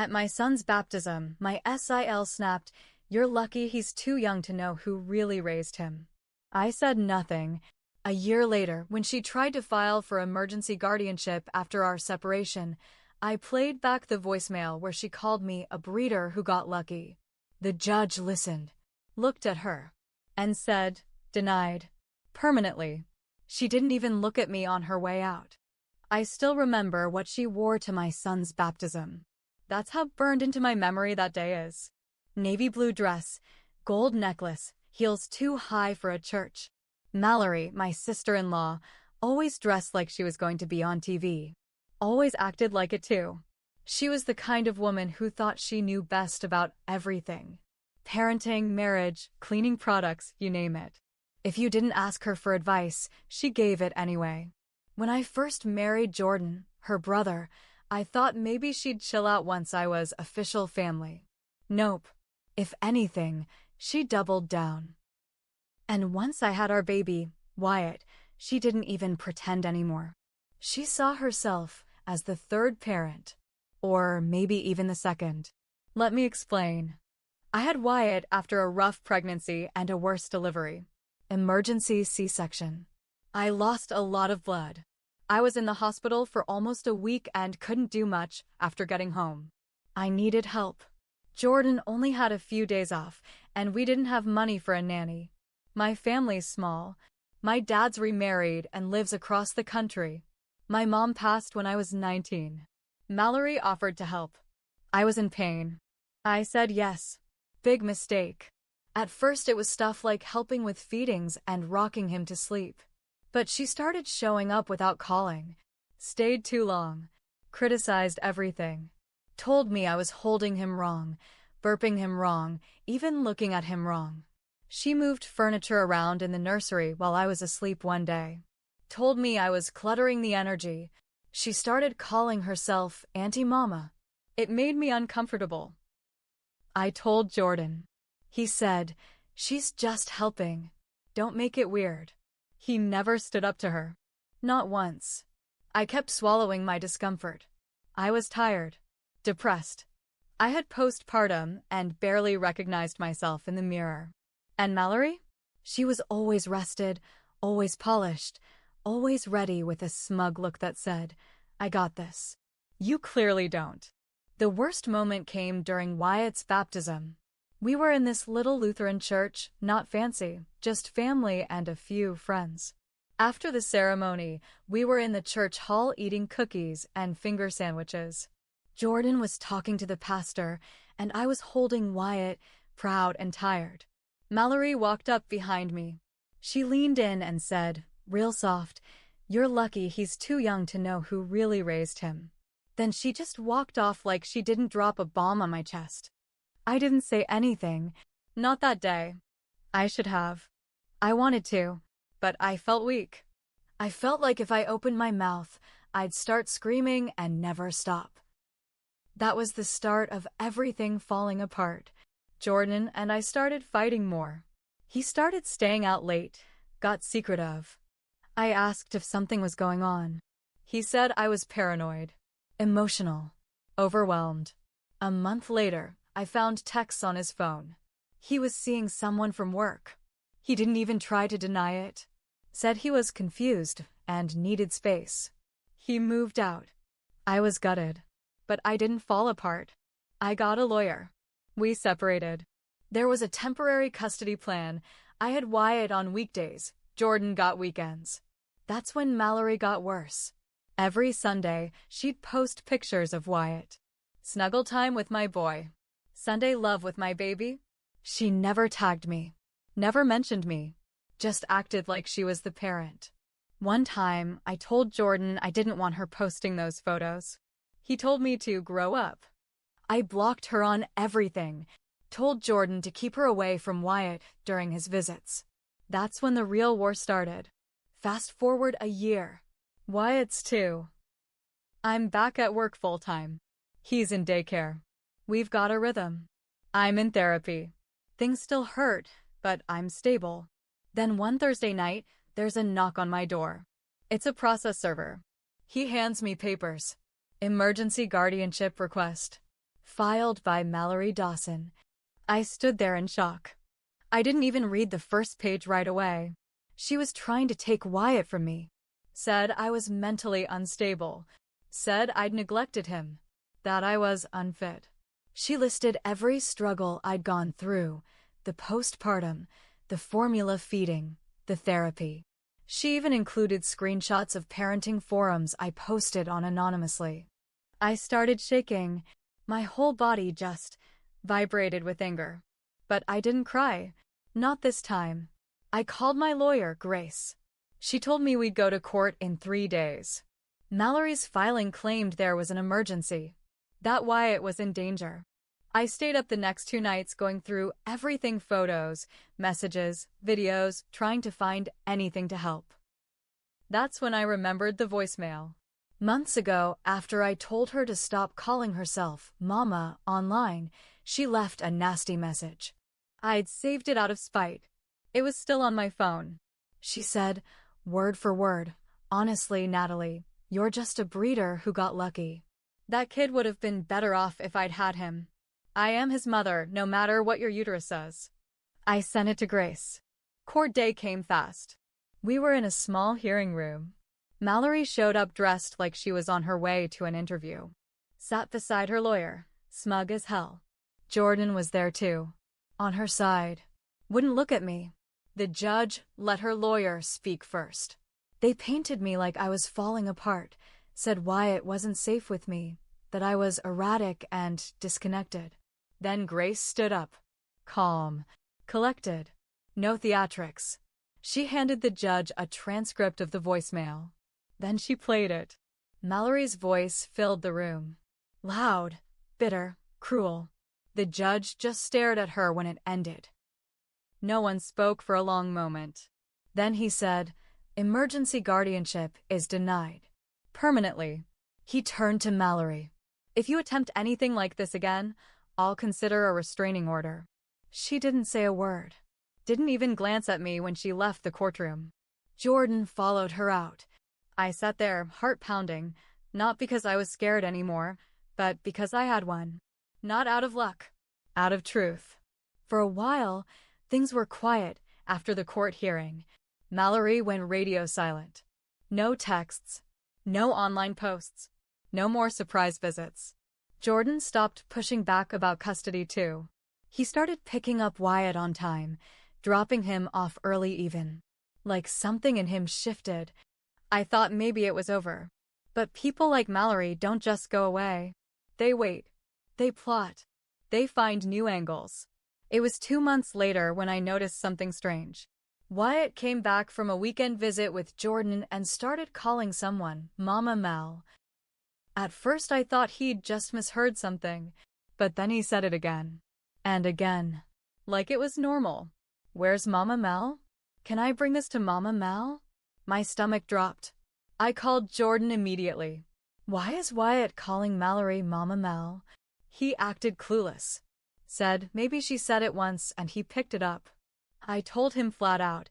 At my son's baptism, my SIL snapped, "You're lucky he's too young to know who really raised him." I said nothing. A year later, when she tried to file for emergency guardianship after our separation, I played back the voicemail where she called me a breeder who got lucky. The judge listened, looked at her, and said, "Denied. Permanently." She didn't even look at me on her way out. I still remember what she wore to my son's baptism. That's how burned into my memory that day is. Navy blue dress, gold necklace, heels too high for a church. Mallory, my sister-in-law, always dressed like she was going to be on TV. Always acted like it too. She was the kind of woman who thought she knew best about everything. Parenting, marriage, cleaning products, you name it. If you didn't ask her for advice, she gave it anyway. When I first married Jordan, her brother, I thought maybe she'd chill out once I was official family. Nope. If anything, she doubled down. And once I had our baby, Wyatt, she didn't even pretend anymore. She saw herself as the third parent, or maybe even the second. Let me explain. I had Wyatt after a rough pregnancy and a worse delivery. Emergency C-section. I lost a lot of blood. I was in the hospital for almost a week and couldn't do much after getting home. I needed help. Jordan only had a few days off, and we didn't have money for a nanny. My family's small. My dad's remarried and lives across the country. My mom passed when I was 19. Mallory offered to help. I was in pain. I said yes. Big mistake. At first it was stuff like helping with feedings and rocking him to sleep. But she started showing up without calling. Stayed too long. Criticized everything. Told me I was holding him wrong, burping him wrong, even looking at him wrong. She moved furniture around in the nursery while I was asleep one day. Told me I was cluttering the energy. She started calling herself Auntie Mama. It made me uncomfortable. I told Jordan. He said, "She's just helping. Don't make it weird." He never stood up to her. Not once. I kept swallowing my discomfort. I was tired. Depressed. I had postpartum and barely recognized myself in the mirror. And Mallory? She was always rested, always polished, always ready with a smug look that said, "I got this." You clearly don't. The worst moment came during Wyatt's baptism. We were in this little Lutheran church, not fancy, just family and a few friends. After the ceremony, we were in the church hall eating cookies and finger sandwiches. Jordan was talking to the pastor, and I was holding Wyatt, proud and tired. Mallory walked up behind me. She leaned in and said, real soft, "You're lucky he's too young to know who really raised him." Then she just walked off like she didn't drop a bomb on my chest. I didn't say anything. Not that day. I should have. I wanted to, but I felt weak. I felt like if I opened my mouth, I'd start screaming and never stop. That was the start of everything falling apart. Jordan and I started fighting more. He started staying out late, got secretive. I asked if something was going on. He said I was paranoid, emotional, overwhelmed. A month later, I found texts on his phone. He was seeing someone from work. He didn't even try to deny it. Said he was confused and needed space. He moved out. I was gutted. But I didn't fall apart. I got a lawyer. We separated. There was a temporary custody plan. I had Wyatt on weekdays. Jordan got weekends. That's when Mallory got worse. Every Sunday, she'd post pictures of Wyatt. Snuggle time with my boy. Sunday love with my baby. She never tagged me. Never mentioned me. Just acted like she was the parent. One time, I told Jordan I didn't want her posting those photos. He told me to grow up. I blocked her on everything. Told Jordan to keep her away from Wyatt during his visits. That's when the real war started. Fast forward a year. Wyatt's 2. I'm back at work full-time. He's in daycare. We've got a rhythm. I'm in therapy. Things still hurt, but I'm stable. Then one Thursday night, there's a knock on my door. It's a process server. He hands me papers. Emergency guardianship request. Filed by Mallory Dawson. I stood there in shock. I didn't even read the first page right away. She was trying to take Wyatt from me. Said I was mentally unstable. Said I'd neglected him. That I was unfit. She listed every struggle I'd gone through, the postpartum, the formula feeding, the therapy. She even included screenshots of parenting forums I posted on anonymously. I started shaking. My whole body just vibrated with anger. But I didn't cry. Not this time. I called my lawyer, Grace. She told me we'd go to court in 3 days. Mallory's filing claimed there was an emergency. That Wyatt was in danger. I stayed up the next 2 nights going through everything: photos, messages, videos, trying to find anything to help. That's when I remembered the voicemail. Months ago, after I told her to stop calling herself Mama online, she left a nasty message. I'd saved it out of spite. It was still on my phone. She said, word for word, "Honestly, Natalie, you're just a breeder who got lucky. That kid would have been better off if I'd had him. I am his mother, no matter what your uterus says." I sent it to Grace. Court day came fast. We were in a small hearing room. Mallory showed up dressed like she was on her way to an interview. Sat beside her lawyer, smug as hell. Jordan was there too. On her side. Wouldn't look at me. The judge let her lawyer speak first. They painted me like I was falling apart, said Wyatt wasn't safe with me, that I was erratic and disconnected. Then Grace stood up. Calm. Collected. No theatrics. She handed the judge a transcript of the voicemail. Then she played it. Mallory's voice filled the room. Loud, bitter, cruel. The judge just stared at her when it ended. No one spoke for a long moment. Then he said, "Emergency guardianship is denied. Permanently." He turned to Mallory. "If you attempt anything like this again, I'll consider a restraining order." She didn't say a word. Didn't even glance at me when she left the courtroom. Jordan followed her out. I sat there, heart pounding, not because I was scared anymore, but because I had one. Not out of luck. Out of truth. For a while, things were quiet after the court hearing. Mallory went radio silent. No texts. No online posts. No more surprise visits. Jordan stopped pushing back about custody too. He started picking up Wyatt on time, dropping him off early even. Like something in him shifted. I thought maybe it was over. But people like Mallory don't just go away. They wait. They plot. They find new angles. It was 2 months later when I noticed something strange. Wyatt came back from a weekend visit with Jordan and started calling someone Mama Mal. At first I thought he'd just misheard something, but then he said it again. And again. Like it was normal. Where's Mama Mal? Can I bring this to Mama Mal? My stomach dropped. I called Jordan immediately. Why is Wyatt calling Mallory Mama Mal? He acted clueless. Said maybe she said it once and he picked it up. I told him flat out,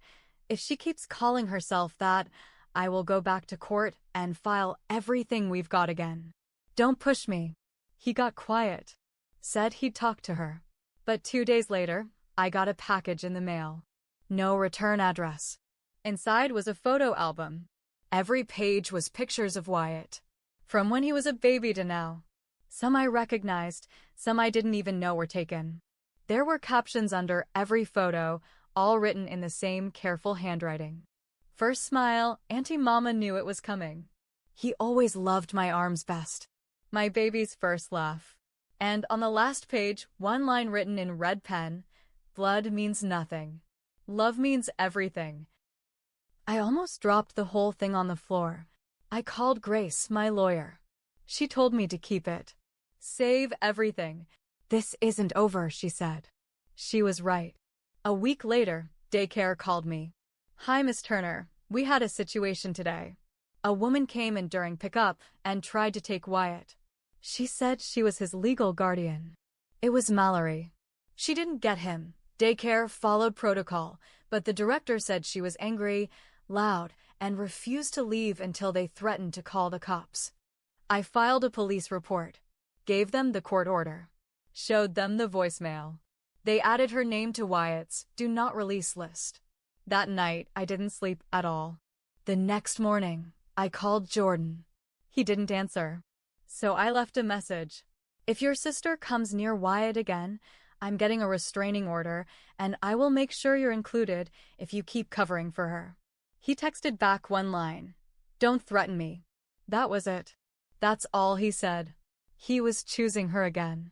if she keeps calling herself that, I will go back to court and file everything we've got again. Don't push me. He got quiet. Said he'd talk to her. But 2 days later, I got a package in the mail. No return address. Inside was a photo album. Every page was pictures of Wyatt. From when he was a baby to now. Some I recognized, some I didn't even know were taken. There were captions under every photo, all written in the same careful handwriting. First smile, Auntie Mama knew it was coming. He always loved my arms best. My baby's first laugh. And on the last page, one line written in red pen, blood means nothing. Love means everything. I almost dropped the whole thing on the floor. I called Grace, my lawyer. She told me to keep it. Save everything. This isn't over, she said. She was right. A week later, daycare called me. Hi, Miss Turner. We had a situation today. A woman came in during pickup and tried to take Wyatt. She said she was his legal guardian. It was Mallory. She didn't get him. Daycare followed protocol, but the director said she was angry, loud, and refused to leave until they threatened to call the cops. I filed a police report. Gave them the court order. showed them the voicemail. They added her name to Wyatt's do not release list. That night, I didn't sleep at all. The next morning, I called Jordan. He didn't answer. So I left a message. If your sister comes near Wyatt again, I'm getting a restraining order, and I will make sure you're included if you keep covering for her. He texted back one line. Don't threaten me. That was it. That's all he said. He was choosing her again.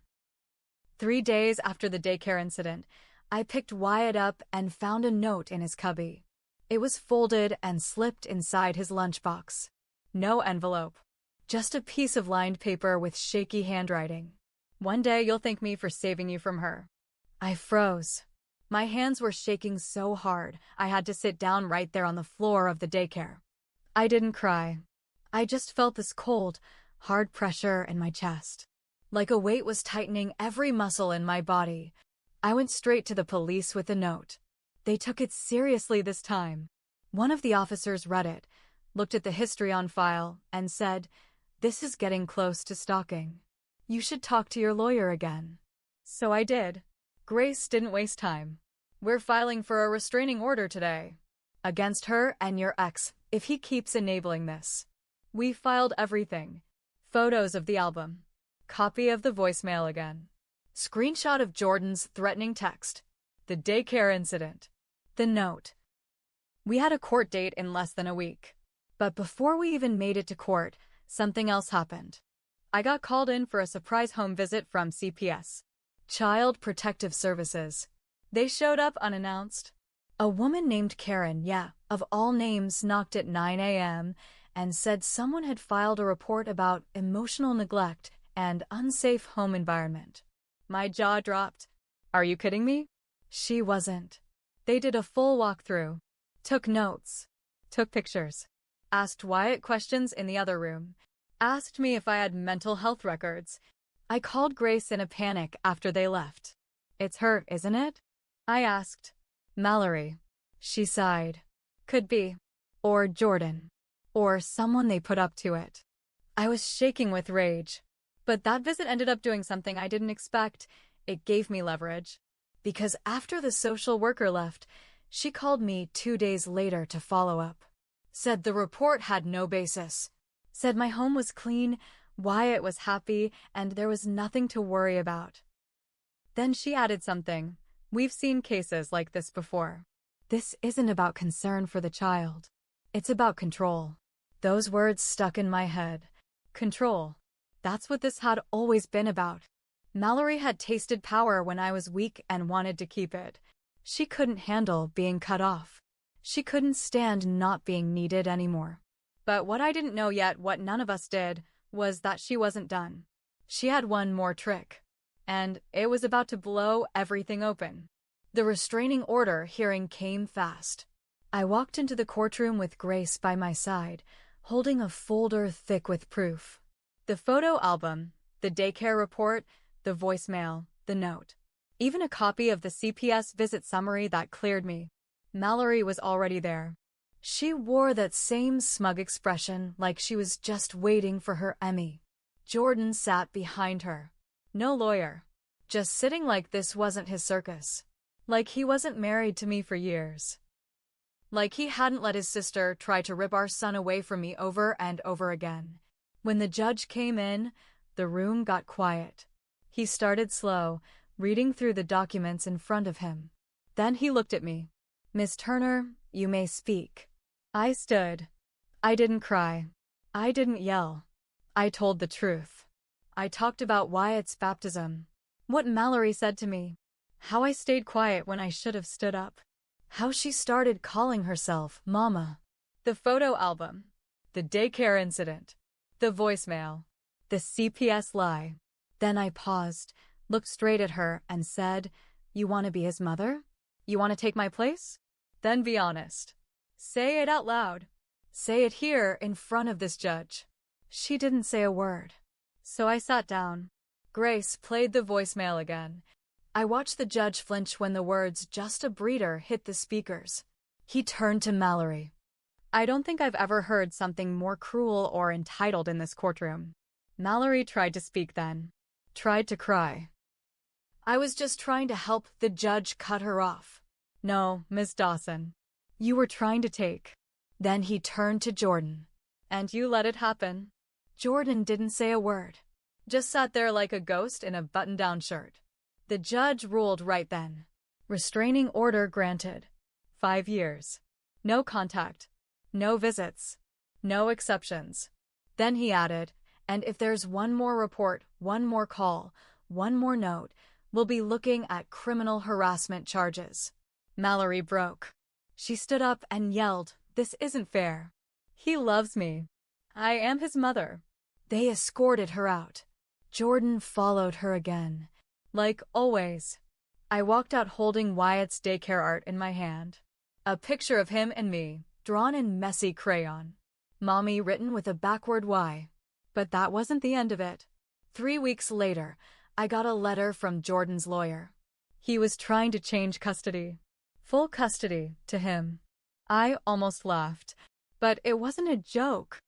3 days after the daycare incident, I picked Wyatt up and found a note in his cubby. It was folded and slipped inside his lunchbox. No envelope. Just a piece of lined paper with shaky handwriting. One day you'll thank me for saving you from her. I froze. My hands were shaking so hard, I had to sit down right there on the floor of the daycare. I didn't cry. I just felt this cold, hard pressure in my chest. Like a weight was tightening every muscle in my body. I went straight to the police with a note. They took it seriously this time. One of the officers read it, looked at the history on file, and said, "This is getting close to stalking. You should talk to your lawyer again." So I did. Grace didn't waste time. We're filing for a restraining order today. Against her and your ex, if he keeps enabling this. We filed everything. Photos of the album. Copy of the voicemail again. Screenshot of Jordan's threatening text. The daycare incident. The note. We had a court date in less than a week. But before we even made it to court, something else happened. I got called in for a surprise home visit from CPS. Child Protective Services. They showed up unannounced. A woman named Karen, of all names, knocked at 9 a.m. and said someone had filed a report about emotional neglect and unsafe home environment. My jaw dropped. Are you kidding me? She wasn't. They did a full walkthrough. Took notes. Took pictures. Asked Wyatt questions in the other room. Asked me if I had mental health records. I called Grace in a panic after they left. It's her, isn't it? I asked. Mallory. She sighed. Could be. Or Jordan. Or someone they put up to it. I was shaking with rage. But that visit ended up doing something I didn't expect. It gave me leverage. Because after the social worker left, she called me 2 days later to follow up. Said the report had no basis. Said my home was clean, Wyatt was happy, and there was nothing to worry about. Then she added something. We've seen cases like this before. This isn't about concern for the child. It's about control. Those words stuck in my head. Control. That's what this had always been about. Mallory had tasted power when I was weak and wanted to keep it. She couldn't handle being cut off. She couldn't stand not being needed anymore. But what I didn't know yet, what none of us did, was that she wasn't done. She had one more trick. And it was about to blow everything open. The restraining order hearing came fast. I walked into the courtroom with Grace by my side, holding a folder thick with proof. The photo album, the daycare report, the voicemail, the note. Even a copy of the CPS visit summary that cleared me. Mallory was already there. She wore that same smug expression like she was just waiting for her Emmy. Jordan sat behind her. No lawyer. Just sitting like this wasn't his circus. Like he wasn't married to me for years. Like he hadn't let his sister try to rip our son away from me over and over again. When the judge came in, the room got quiet. He started slow, reading through the documents in front of him. Then he looked at me. Miss Turner, you may speak. I stood. I didn't cry. I didn't yell. I told the truth. I talked about Wyatt's baptism. What Mallory said to me. How I stayed quiet when I should have stood up. How she started calling herself Mama. The photo album. The daycare incident. The voicemail. The CPS lie. Then I paused, looked straight at her, and said, You want to be his mother? You want to take my place? Then be honest. Say it out loud. Say it here in front of this judge. She didn't say a word. So I sat down. Grace played the voicemail again. I watched the judge flinch when the words "just a breeder" hit the speakers. He turned to Mallory. I don't think I've ever heard something more cruel or entitled in this courtroom. Mallory tried to speak then. Tried to cry. I was just trying to help. The judge cut her off. No, Miss Dawson. You were trying to take. Then he turned to Jordan. And you let it happen. Jordan didn't say a word. Just sat there like a ghost in a button-down shirt. The judge ruled right then. Restraining order granted. 5 years. No contact. No visits. No exceptions. Then he added, and if there's one more report, one more call, one more note, we'll be looking at criminal harassment charges. Mallory broke. She stood up and yelled, "This isn't fair. He loves me. I am his mother." They escorted her out. Jordan followed her again. Like always. I walked out holding Wyatt's daycare art in my hand. A picture of him and me, drawn in messy crayon. Mommy written with a backward Y. But that wasn't the end of it. 3 weeks later, I got a letter from Jordan's lawyer. He was trying to change custody. Full custody to him. I almost laughed. But it wasn't a joke.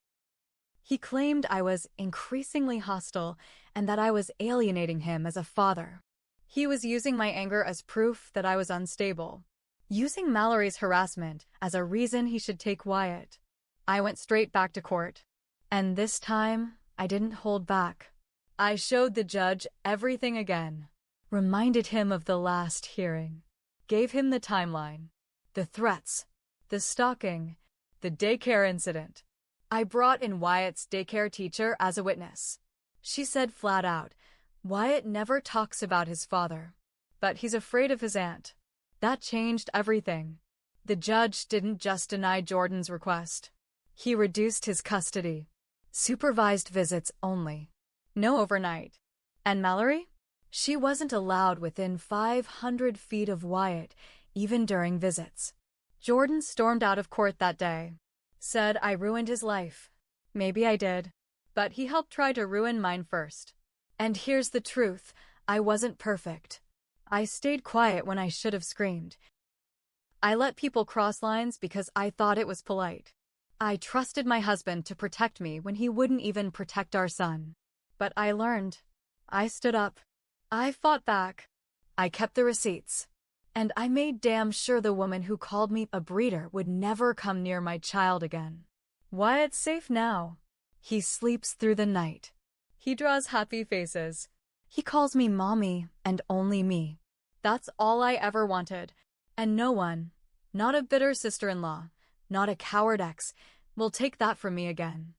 He claimed I was increasingly hostile and that I was alienating him as a father. He was using my anger as proof that I was unstable. Using Mallory's harassment as a reason he should take Wyatt. I went straight back to court. And this time, I didn't hold back. I showed the judge everything again. Reminded him of the last hearing. Gave him the timeline. The threats. The stalking. The daycare incident. I brought in Wyatt's daycare teacher as a witness. She said flat out, Wyatt never talks about his father. But he's afraid of his aunt. That changed everything. The judge didn't just deny Jordan's request. He reduced his custody. Supervised visits only. No overnight. And Mallory? She wasn't allowed within 500 feet of Wyatt, even during visits. Jordan stormed out of court that day. Said I ruined his life. Maybe I did. But he helped try to ruin mine first. And here's the truth, I wasn't perfect. I stayed quiet when I should have screamed. I let people cross lines because I thought it was polite. I trusted my husband to protect me when he wouldn't even protect our son. But I learned. I stood up. I fought back. I kept the receipts. And I made damn sure the woman who called me a breeder would never come near my child again. Wyatt's safe now. He sleeps through the night. He draws happy faces. He calls me mommy and only me. That's all I ever wanted. And no one, not a bitter sister-in-law, not a coward ex, will take that from me again.